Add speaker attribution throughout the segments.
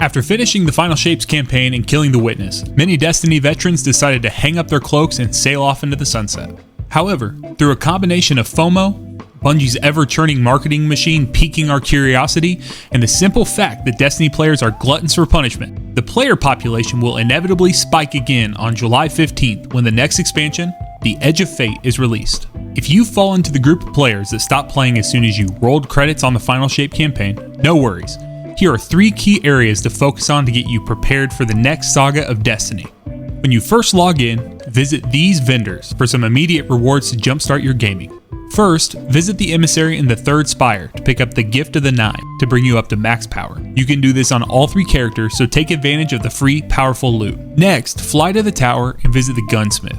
Speaker 1: After finishing the Final Shapes campaign and killing the Witness, many Destiny veterans decided to hang up their cloaks and sail off into the sunset. However, through a combination of FOMO, Bungie's ever-churning marketing machine piquing our curiosity, and the simple fact that Destiny players are gluttons for punishment, the player population will inevitably spike again on July 15th when the next expansion, The Edge of Fate, is released. If you fall into the group of players that stopped playing as soon as you rolled credits on the Final Shape campaign, no worries. Here are 3 key areas to focus on to get you prepared for the next saga of Destiny. When you first log in, visit these vendors for some immediate rewards to jumpstart your gaming. First, visit the Emissary in the 3rd Spire to pick up the Gift of the Nine to bring you up to max power. You can do this on all 3 characters, so take advantage of the free, powerful loot. Next, fly to the tower and visit the Gunsmith.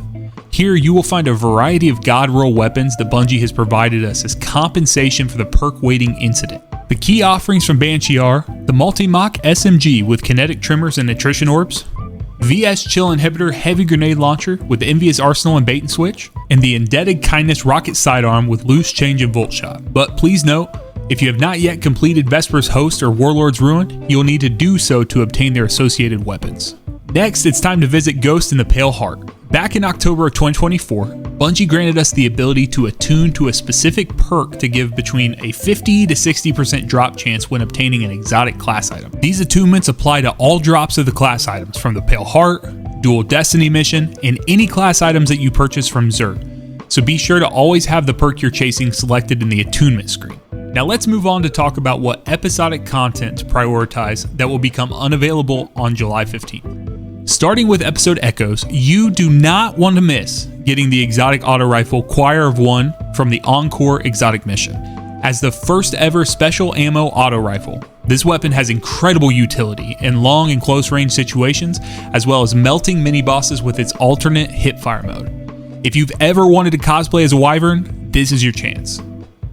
Speaker 1: Here you will find a variety of god roll weapons that Bungie has provided us as compensation for the perk waiting incident. The key offerings from Banshee are the Multi-Mach SMG with kinetic trimmers and attrition orbs, VS Chill Inhibitor Heavy Grenade Launcher with Envious Arsenal and Bait and Switch, and the Indebted Kindness Rocket Sidearm with Loose Change and Volt Shot. But please note, if you have not yet completed Vesper's Host or Warlord's Ruin, you'll need to do so to obtain their associated weapons. Next, it's time to visit Ghost in the Pale Heart. Back in October of 2024, Bungie granted us the ability to attune to a specific perk to give between a 50 to 60% drop chance when obtaining an exotic class item. These attunements apply to all drops of the class items from the Pale Heart, Dual Destiny Mission, and any class items that you purchase from Xrd. So be sure to always have the perk you're chasing selected in the attunement screen. Now let's move on to talk about what episodic content to prioritize that will become unavailable on July 15th. Starting with episode Echoes, you do not want to miss getting the exotic auto rifle Choir of One from the Encore exotic mission. As the first ever special ammo auto rifle, this weapon has incredible utility in long and close range situations, as well as melting mini bosses with its alternate hipfire mode. If you've ever wanted to cosplay as a wyvern, this is your chance.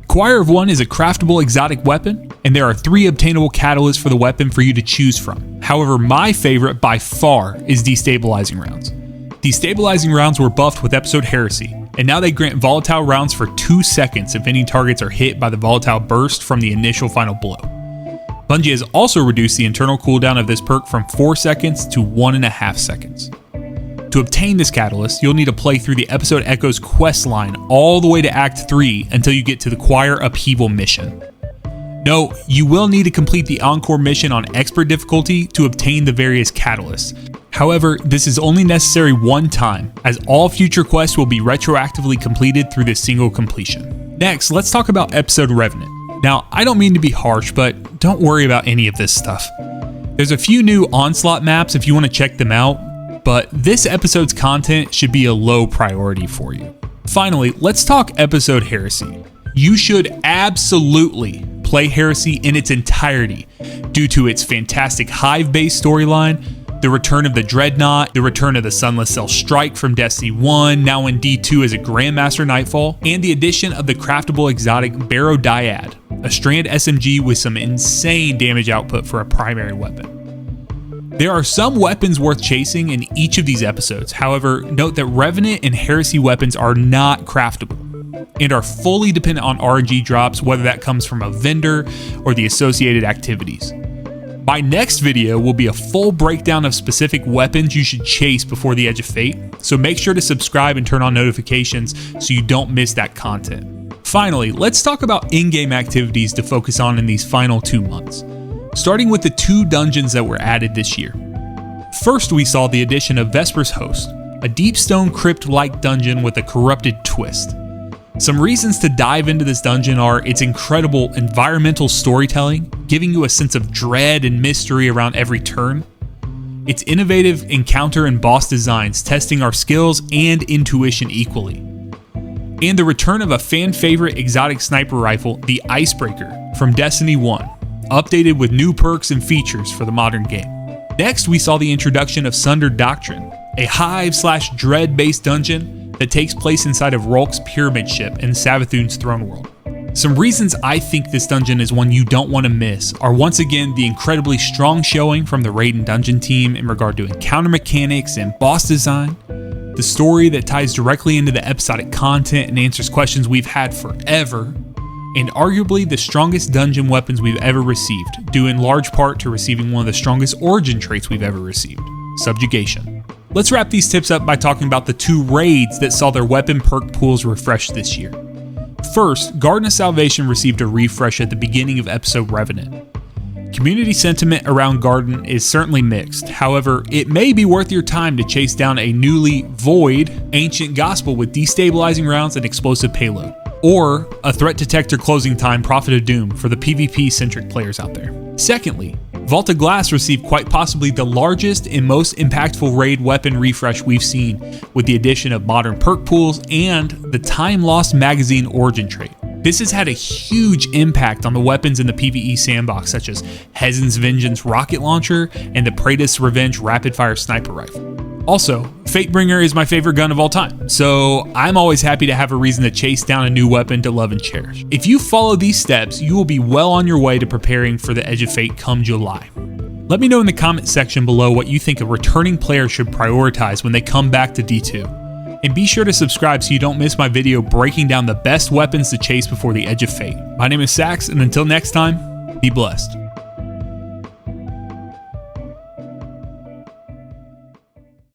Speaker 1: Choir of One is a craftable exotic weapon, and there are 3 obtainable catalysts for the weapon for you to choose from. However, my favorite by far is Destabilizing Rounds. Destabilizing Rounds were buffed with episode Heresy, and now they grant volatile rounds for 2 seconds if any targets are hit by the volatile burst from the initial final blow. Bungie has also reduced the internal cooldown of this perk from 4 seconds to 1.5 seconds. To obtain this catalyst, you'll need to play through the episode Echoes quest line all the way to Act 3 until you get to the Choir Upheaval mission. No, you will need to complete the Encore mission on Expert difficulty to obtain the various catalysts. However, this is only necessary one time, as all future quests will be retroactively completed through this single completion. Next, let's talk about episode Revenant. Now, I don't mean to be harsh, but don't worry about any of this stuff. There's a few new Onslaught maps if you want to check them out, but this episode's content should be a low priority for you. Finally, let's talk episode Heresy. You should absolutely play Heresy in its entirety due to its fantastic Hive-based storyline, the return of the Dreadnought, the return of the Sunless Cell Strike from Destiny 1, now in D2 as a Grandmaster Nightfall, and the addition of the craftable exotic Barrow Dyad, a strand SMG with some insane damage output for a primary weapon. There are some weapons worth chasing in each of these episodes. However, note that Revenant and Heresy weapons are not craftable and are fully dependent on RNG drops, whether that comes from a vendor or the associated activities. My next video will be a full breakdown of specific weapons you should chase before the Edge of Fate, so make sure to subscribe and turn on notifications so you don't miss that content. Finally, let's talk about in-game activities to focus on in these final 2 months. Starting with the 2 dungeons that were added this year. First, we saw the addition of Vesper's Host, a deep stone crypt-like dungeon with a corrupted twist. Some reasons to dive into this dungeon are its incredible environmental storytelling, giving you a sense of dread and mystery around every turn, its innovative encounter and boss designs testing our skills and intuition equally, and the return of a fan-favorite exotic sniper rifle, the Icebreaker, from Destiny 1. Updated with new perks and features for the modern game. Next, we saw the introduction of Sundered Doctrine, a Hive/Dread-based dungeon that takes place inside of Rulk's pyramid ship in Savathun's throne world. Some reasons I think this dungeon is one you don't want to miss are once again the incredibly strong showing from the Raid and Dungeon team in regard to encounter mechanics and boss design, the story that ties directly into the episodic content and answers questions we've had forever, and arguably the strongest dungeon weapons we've ever received, due in large part to receiving one of the strongest origin traits we've ever received, Subjugation. Let's wrap these tips up by talking about the 2 raids that saw their weapon perk pools refreshed this year. First, Garden of Salvation received a refresh at the beginning of episode Revenant. Community sentiment around Garden is certainly mixed. However, it may be worth your time to chase down a newly void Ancient Gospel with destabilizing rounds and explosive payload, or a threat detector closing time Prophet of Doom for the PvP-centric players out there. Secondly, Vault of Glass received quite possibly the largest and most impactful raid weapon refresh we've seen, with the addition of modern perk pools and the Time Lost Magazine origin trait. This has had a huge impact on the weapons in the PvE sandbox, such as Hezen's Vengeance rocket launcher and the Praetus Revenge rapid-fire sniper rifle. Also, Fatebringer is my favorite gun of all time, so I'm always happy to have a reason to chase down a new weapon to love and cherish. If you follow these steps, you will be well on your way to preparing for the Edge of Fate come July. Let me know in the comment section below what you think a returning player should prioritize when they come back to D2. And be sure to subscribe so you don't miss my video breaking down the best weapons to chase before the Edge of Fate. My name is Sax, and until next time, be blessed.